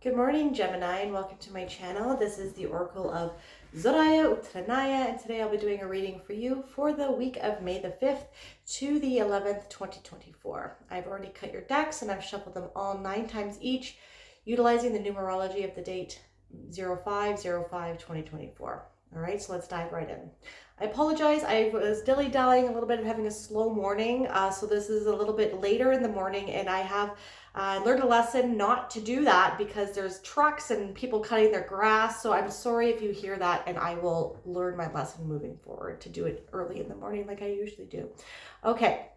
Good morning, Gemini, and welcome to my channel. This is the Oracle of Zoraya Utranaya, and today I'll be doing a reading for you for the week of May the 5th to the 11th, 2024. I've already cut your decks and I've shuffled them all 9 times each, utilizing the numerology of the date 05/05/2024. All right, so let's dive right in. I apologize. I was dilly-dallying a little bit, having a slow morning. So this is a little bit later in the morning, and I have learned a lesson not to do that because there's trucks and people cutting their grass. So I'm sorry if you hear that, and I will learn my lesson moving forward to do it early in the morning like I usually do. Okay.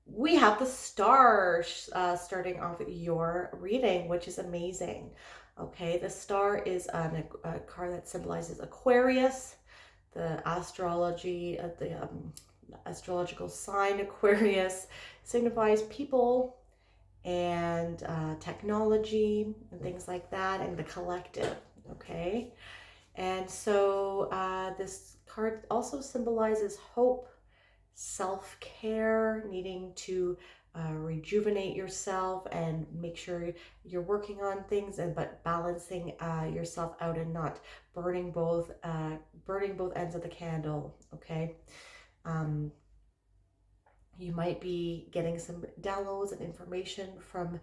We have the star starting off your reading, which is amazing. Okay, the star is a card that symbolizes Aquarius, the astrological sign Aquarius signifies people and technology and things like that, and the collective. Okay, and so this card also symbolizes hope, self-care, needing to rejuvenate yourself and make sure you're working on things, but balancing yourself out and not burning both ends of the candle. Okay. You might be getting some downloads and information from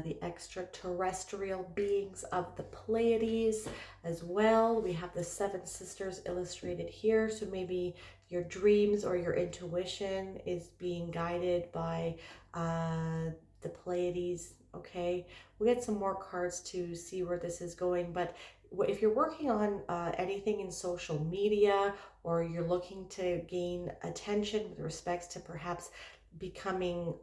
the extraterrestrial beings of the Pleiades as well. We have the 7 sisters illustrated here. So maybe your dreams or your intuition is being guided by the Pleiades. Okay, we get some more cards to see where this is going, but if you're working on anything in social media, or you're looking to gain attention with respects to perhaps becoming,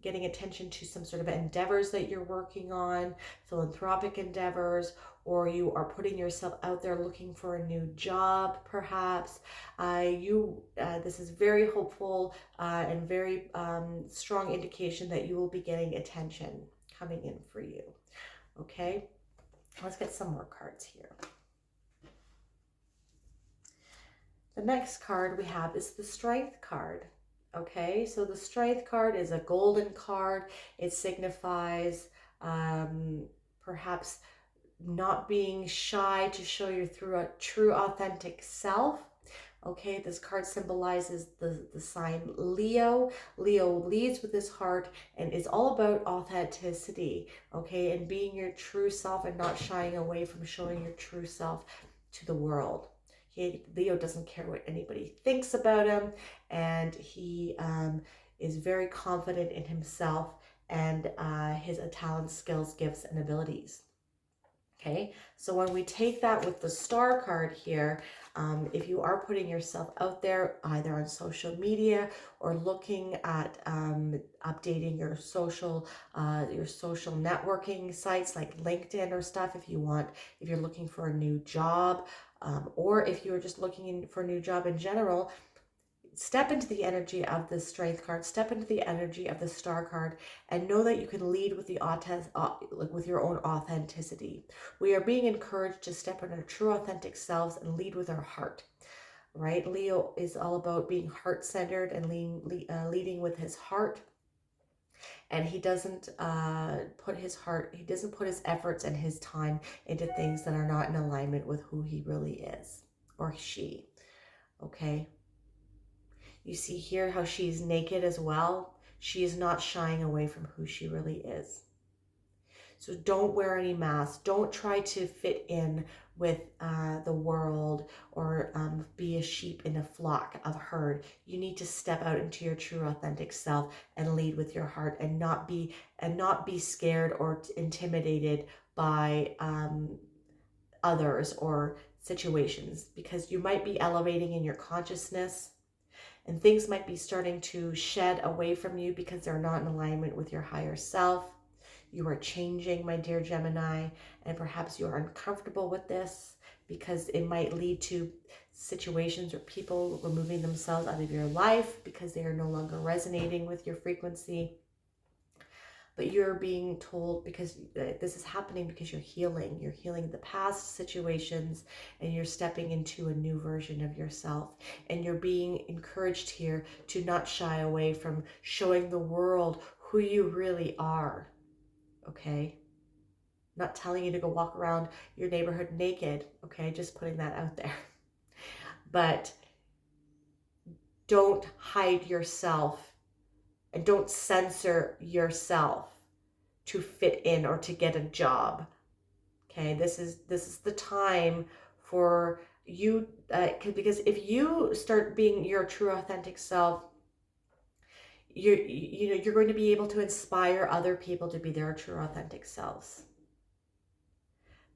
getting attention to some sort of endeavors that you're working on, philanthropic endeavors, or you are putting yourself out there looking for a new job, perhaps, this is very hopeful and very strong indication that you will be getting attention coming in for you. Okay, let's get some more cards here. The next card we have is the Strength card. Okay, so the Strength card is a golden card. It signifies perhaps not being shy to show your true authentic self. Okay, this card symbolizes the sign Leo. Leo leads with his heart and is all about authenticity, okay, and being your true self and not shying away from showing your true self to the world. Leo doesn't care what anybody thinks about him, and he is very confident in himself and his talents, skills, gifts, and abilities. Okay, so when we take that with the star card here, if you are putting yourself out there either on social media or looking at updating your social networking sites like LinkedIn or stuff, if you're looking for a new job, or if you're just looking for a new job in general, step into the energy of the Strength card, step into the energy of the Star card, and know that you can lead with with your own authenticity. We are being encouraged to step into our true authentic selves and lead with our heart. Right? Leo is all about being heart-centered and leading with his heart. And he doesn't put his efforts and his time into things that are not in alignment with who he really is, or she. Okay? You see here how she's naked as well. She is not shying away from who she really is. So don't wear any masks. Don't try to fit in with the world, or be a sheep in a flock of herd. You need to step out into your true authentic self and lead with your heart, and not be scared or intimidated by others or situations, because you might be elevating in your consciousness, and things might be starting to shed away from you because they're not in alignment with your higher self. You are changing, my dear Gemini, and perhaps you are uncomfortable with this because it might lead to situations or people removing themselves out of your life because they are no longer resonating with your frequency. But you're being told, because this is happening because you're healing the past situations, and you're stepping into a new version of yourself, and you're being encouraged here to not shy away from showing the world who you really are. Okay, not telling you to go walk around your neighborhood naked, okay? Just putting that out there. But don't hide yourself and don't censor yourself to fit in or to get a job. Okay, this is the time for you, because if you start being your true authentic self, you're going to be able to inspire other people to be their true authentic selves.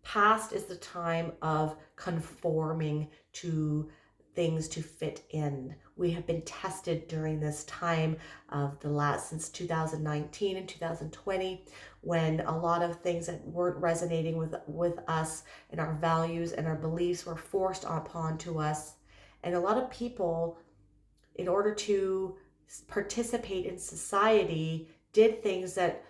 Past is the time of conforming to things to fit in. We have been tested during this time of since 2019 and 2020, when a lot of things that weren't resonating with us and our values and our beliefs were forced upon to us. And a lot of people, in order to participate in society, did things that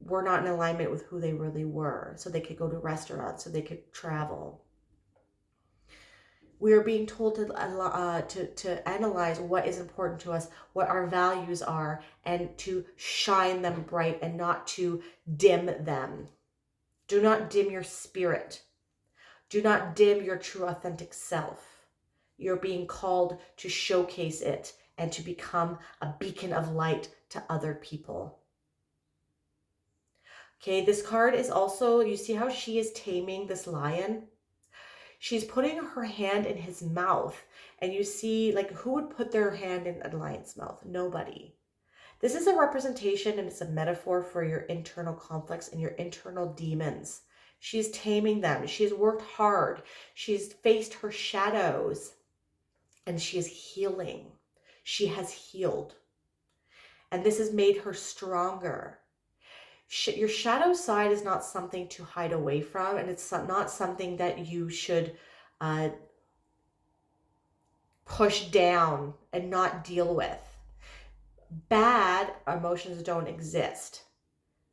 were not in alignment with who they really were, so they could go to restaurants, so they could travel. We are being told to analyze what is important to us, what our values are, and to shine them bright and not to dim them. Do not dim your spirit. Do not dim your true authentic self. You're being called to showcase it and to become a beacon of light to other people. Okay, this card is also, you see how she is taming this lion? She's putting her hand in his mouth, and you see, like, who would put their hand in a lion's mouth? Nobody. This is a representation and it's a metaphor for your internal conflicts and your internal demons. She's taming them. She's worked hard. She's faced her shadows, and she is healing. She has healed. And this has made her stronger. Your shadow side is not something to hide away from, and it's not something that you should push down and not deal with. Bad emotions don't exist.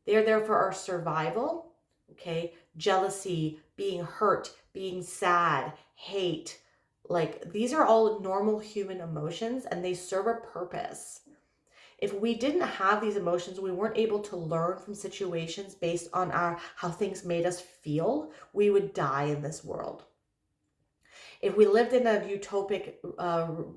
They're there for our survival, okay? Jealousy, being hurt, being sad, hate, like these are all normal human emotions, and they serve a purpose. If we didn't have these emotions, we weren't able to learn from situations based on how things made us feel, we would die in this world. If we lived in a utopic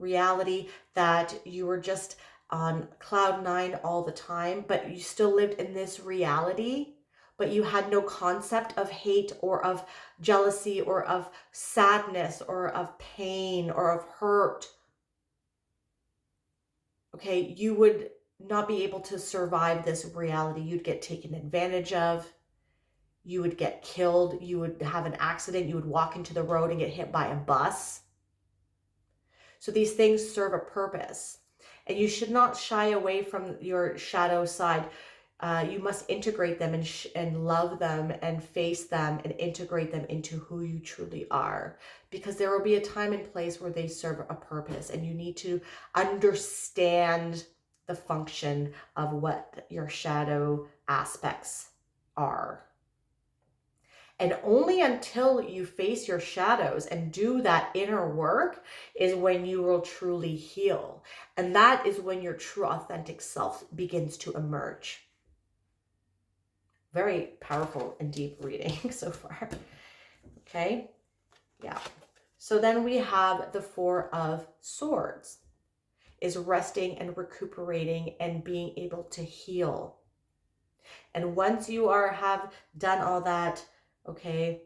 reality that you were just on cloud nine all the time, but you still lived in this reality, but you had no concept of hate or of jealousy or of sadness or of pain or of hurt, okay, you would not be able to survive this reality. You'd get taken advantage of. You would get killed. You would have an accident. You would walk into the road and get hit by a bus. So these things serve a purpose. And you should not shy away from your shadow side. You must integrate them and love them and face them and integrate them into who you truly are. Because there will be a time and place where they serve a purpose, and you need to understand the function of what your shadow aspects are. And only until you face your shadows and do that inner work is when you will truly heal. And that is when your true authentic self begins to emerge. Very powerful and deep reading so far. Okay, yeah. So then we have the Four of Swords, is resting and recuperating and being able to heal. And once you have done all that, okay,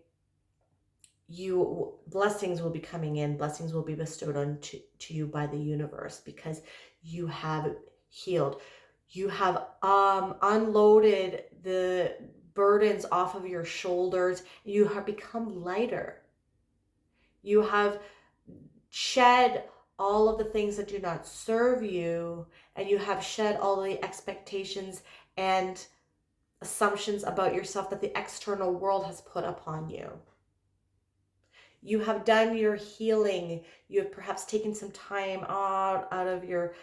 blessings will be coming in. Blessings will be bestowed on to you by the universe, because you have healed. You have unloaded the burdens off of your shoulders. You have become lighter. You have shed all of the things that do not serve you, and you have shed all the expectations and assumptions about yourself that the external world has put upon you. You have done your healing. You have perhaps taken some time out of your,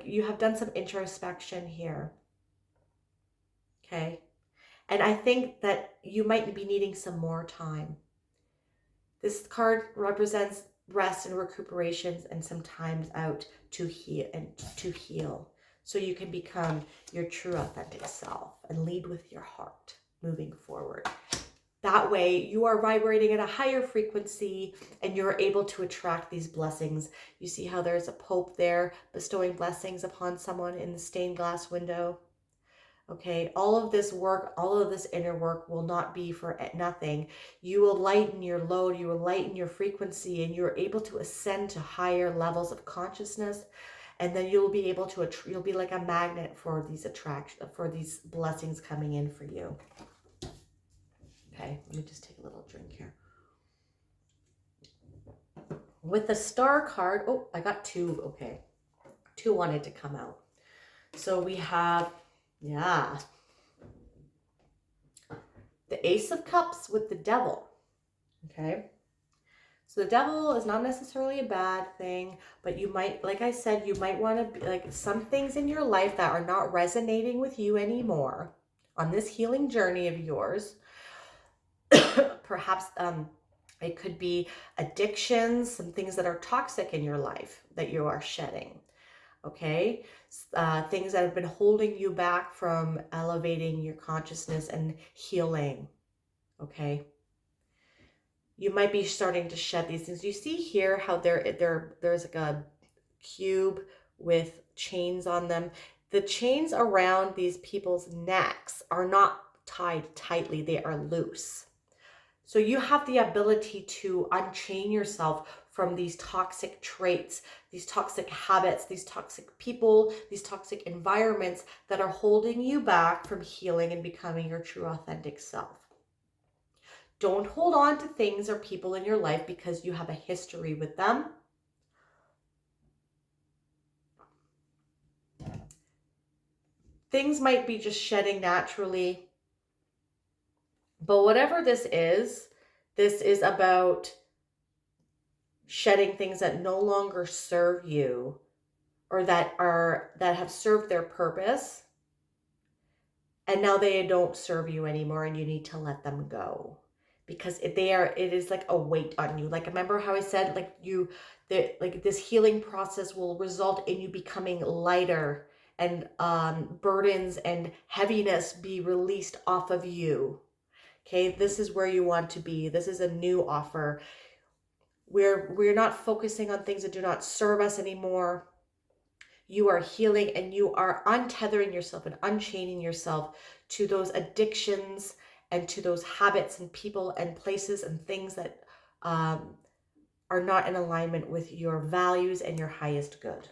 you have done some introspection here. Okay. And I think that you might be needing some more time. This card represents rest and recuperations and some times out to heal, so you can become your true authentic self and lead with your heart. moving forward. That way you are vibrating at a higher frequency and you're able to attract these blessings. You see how there's a Pope there bestowing blessings upon someone in the stained glass window. Okay, all of this work, all of this inner work will not be for nothing. You will lighten your load, you will lighten your frequency, and you're able to ascend to higher levels of consciousness. And then you'll be able to, you'll be like a magnet for these for these blessings coming in for you. Okay, let me just take a little drink here. With the Star card, oh, I got two, okay. Two wanted to come out. So we have, yeah, the Ace of Cups with the Devil, okay? So the Devil is not necessarily a bad thing, but you might, like I said, you might want to, like some things in your life that are not resonating with you anymore on this healing journey of yours. Perhaps it could be addictions, some things that are toxic in your life that you are shedding, okay? Things that have been holding you back from elevating your consciousness and healing, okay? You might be starting to shed these things. You see here how there's like a cube with chains on them. The chains around these people's necks are not tied tightly, they are loose. So you have the ability to unchain yourself from these toxic traits, these toxic habits, these toxic people, these toxic environments that are holding you back from healing and becoming your true authentic self. Don't hold on to things or people in your life because you have a history with them. Things might be just shedding naturally. But whatever this is about shedding things that no longer serve you or that have served their purpose and now they don't serve you anymore and you need to let them go because it is like a weight on you. Like, remember how I said like this healing process will result in you becoming lighter and burdens and heaviness be released off of you. Okay, this is where you want to be. This is a new offer. We're not focusing on things that do not serve us anymore. You are healing and you are untethering yourself and unchaining yourself to those addictions and to those habits and people and places and things that are not in alignment with your values and your highest good.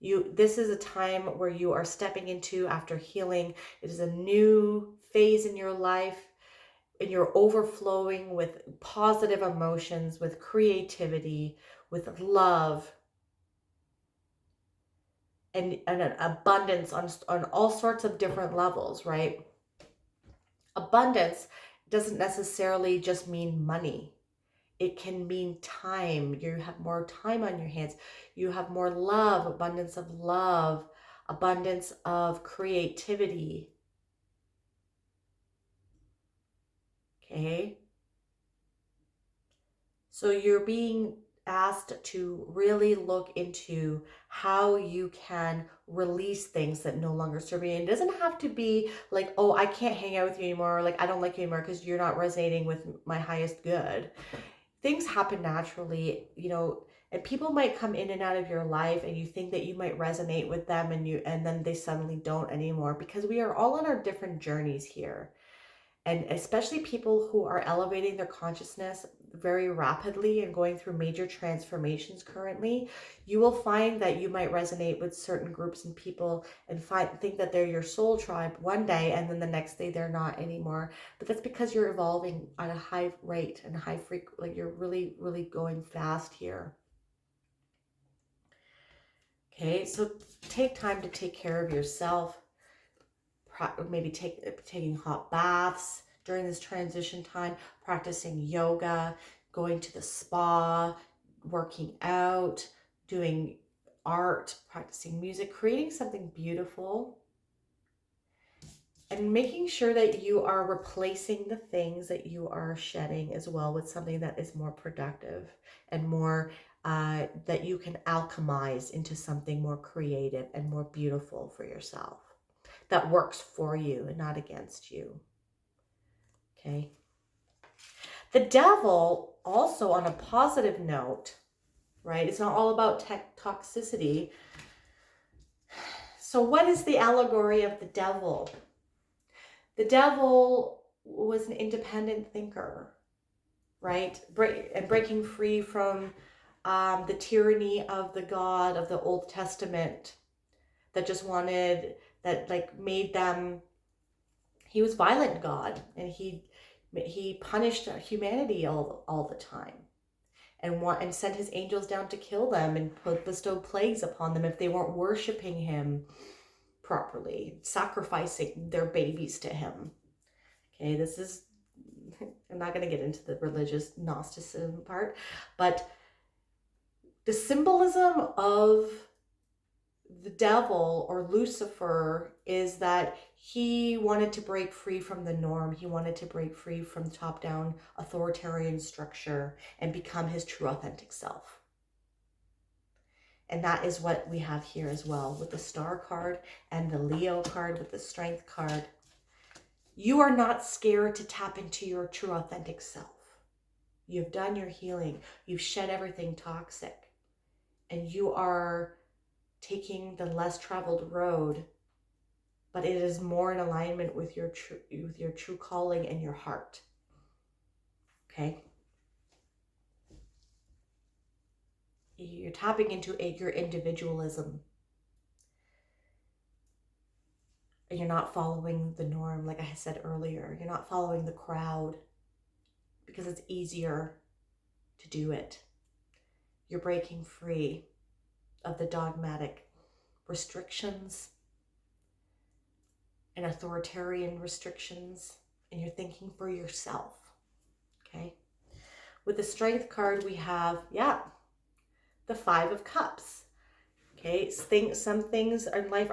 This is a time where you are stepping into, after healing, it is a new phase in your life and you're overflowing with positive emotions, with creativity, with love, and an abundance on all sorts of different levels, right? Abundance doesn't necessarily just mean money. It can mean time. You have more time on your hands. You have more love, abundance of creativity. Okay? So you're being asked to really look into how you can release things that no longer serve you. And it doesn't have to be like, oh, I can't hang out with you anymore. Or like, I don't like you anymore because you're not resonating with my highest good. Things happen naturally, and people might come in and out of your life and you think that you might resonate with them and then they suddenly don't anymore, because we are all on our different journeys here. And especially people who are elevating their consciousness very rapidly and going through major transformations currently, you will find that you might resonate with certain groups and people and think that they're your soul tribe one day, and then the next day they're not anymore. But that's because you're evolving at a high rate and high frequency. Like, you're really, really going fast here. Okay, so take time to take care of yourself. Maybe taking hot baths during this transition time, practicing yoga, going to the spa, working out, doing art, practicing music, creating something beautiful, and making sure that you are replacing the things that you are shedding as well with something that is more productive and more that you can alchemize into something more creative and more beautiful for yourself, that works for you and not against you. Okay. The devil, also on a positive note, right? It's not all about toxicity. So what is the allegory of the devil? The devil was an independent thinker, right? Breaking free from the tyranny of the God of the Old Testament that just wanted, that like made them, he was violent God, and he punished humanity all the time, and sent his angels down to kill them and bestow plagues upon them if they weren't worshiping him properly, sacrificing their babies to him. Okay, this is, I'm not going to get into the religious Gnosticism part, but the symbolism of the devil or Lucifer is that he wanted to break free from the norm. He wanted to break free from top-down authoritarian structure and become his true authentic self. And that is what we have here as well with the Star card and the Leo card with the Strength card. You are not scared to tap into your true authentic self. You've done your healing. You've shed everything toxic. And you are taking the less traveled road, but it is more in alignment with your true calling and your heart. Okay? You're tapping into your individualism. And you're not following the norm, like I said earlier. You're not following the crowd because it's easier to do it. You're breaking free of the dogmatic restrictions and authoritarian restrictions, and you're thinking for yourself. Okay? With the Strength card, we have, the Five of Cups. Okay? Some things in life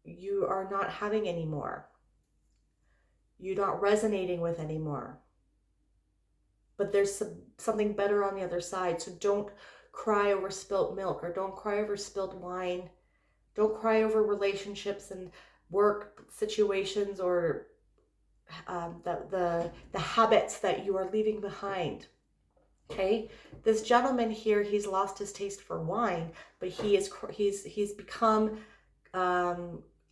you are not having anymore. You're not resonating with anymore. But there's something better on the other side. So don't cry over spilt milk, or don't cry over spilled wine. Don't cry over relationships and work situations, or the habits that you are leaving behind. Okay, this gentleman here, he's lost his taste for wine, but he's become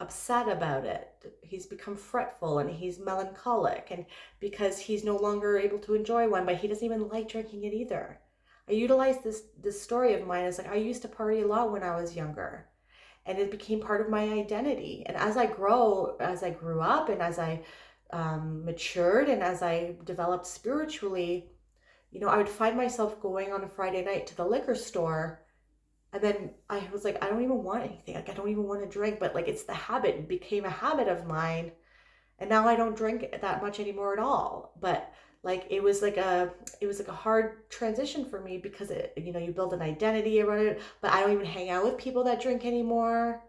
upset about it. He's become fretful and he's melancholic, and because he's no longer able to enjoy wine, but he doesn't even like drinking it either. I utilize this story of mine as like, I used to party a lot when I was younger, and it became part of my identity. And as I grew up, and as I matured, and as I developed spiritually, I would find myself going on a Friday night to the liquor store, and then I was like, I don't even want anything. Like, I don't even want to drink, but like, it's the habit. It became a habit of mine. And now I don't drink that much anymore at all. But like, it was like a hard transition for me, because you build an identity around it, but I don't even hang out with people that drink anymore.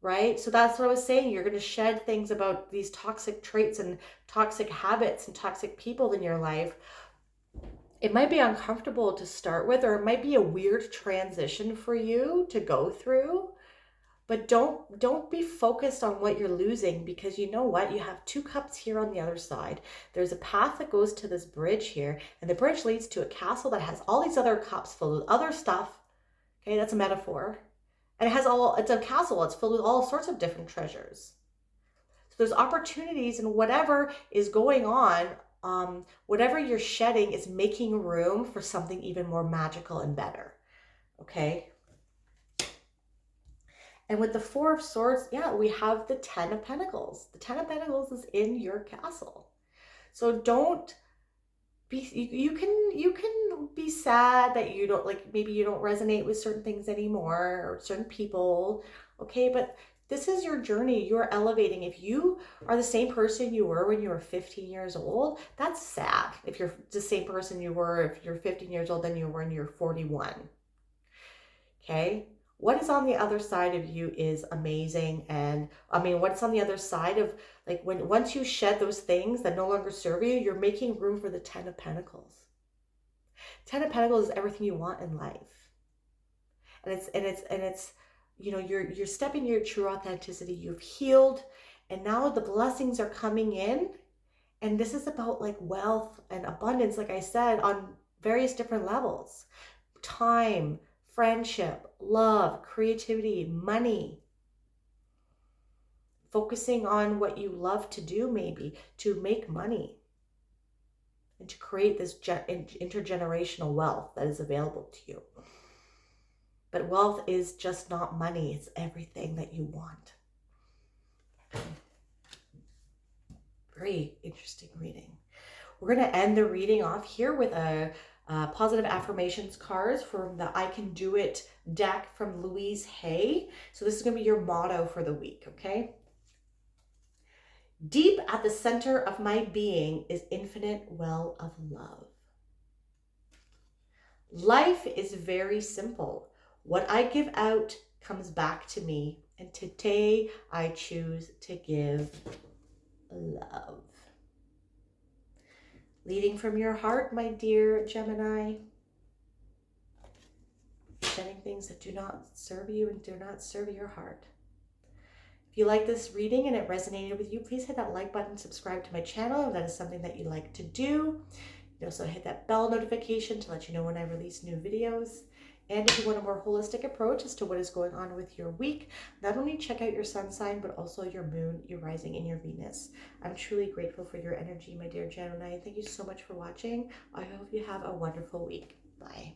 Right? So that's what I was saying. You're going to shed things about these toxic traits and toxic habits and toxic people in your life. It might be uncomfortable to start with, or it might be a weird transition for you to go through, but don't be focused on what you're losing, because you know what? You have two cups here on the other side. There's a path that goes to this bridge here, and the bridge leads to a castle that has all these other cups filled with other stuff. Okay, that's a metaphor. And it's a castle. It's filled with all sorts of different treasures. So there's opportunities, and whatever is going on, whatever you're shedding is making room for something even more magical and better. Okay. And with the Four of Swords, we have the Ten of Pentacles. The Ten of Pentacles is in your castle. So don't be, you can be sad that you don't, like, maybe you don't resonate with certain things anymore, or certain people. Okay. But this is your journey. You're elevating. If you are the same person you were when you were 15 years old, that's sad. If you're the same person you were, if you're 15 years old than you were when you're 41. Okay. What is on the other side of you is amazing. And what's on the other side of, like, once you shed those things that no longer serve you, you're making room for the Ten of Pentacles. Ten of Pentacles is everything you want in life. And it's you know, you're stepping your true authenticity. You've healed, and now the blessings are coming in. And this is about like wealth and abundance, like I said, on various different levels. Time, friendship, love, creativity, money. Focusing on what you love to do, maybe to make money and to create this intergenerational wealth that is available to you. But wealth is just not money. It's everything that you want. Very interesting reading. We're going to end the reading off here with a positive affirmations cards from the I Can Do It deck from Louise Hay. So this is going to be your motto for the week, okay? Deep at the center of my being is infinite well of love. Life is very simple. What I give out comes back to me, and today I choose to give love. Leading from your heart, my dear Gemini. Shedding things that do not serve you and do not serve your heart. If you like this reading and it resonated with you, please hit that like button, subscribe to my channel if that is something that you like to do. You can also hit that bell notification to let you know when I release new videos. And if you want a more holistic approach as to what is going on with your week, not only check out your sun sign, but also your moon, your rising, and your Venus. I'm truly grateful for your energy, my dear Gemini. Thank you so much for watching. I hope you have a wonderful week. Bye.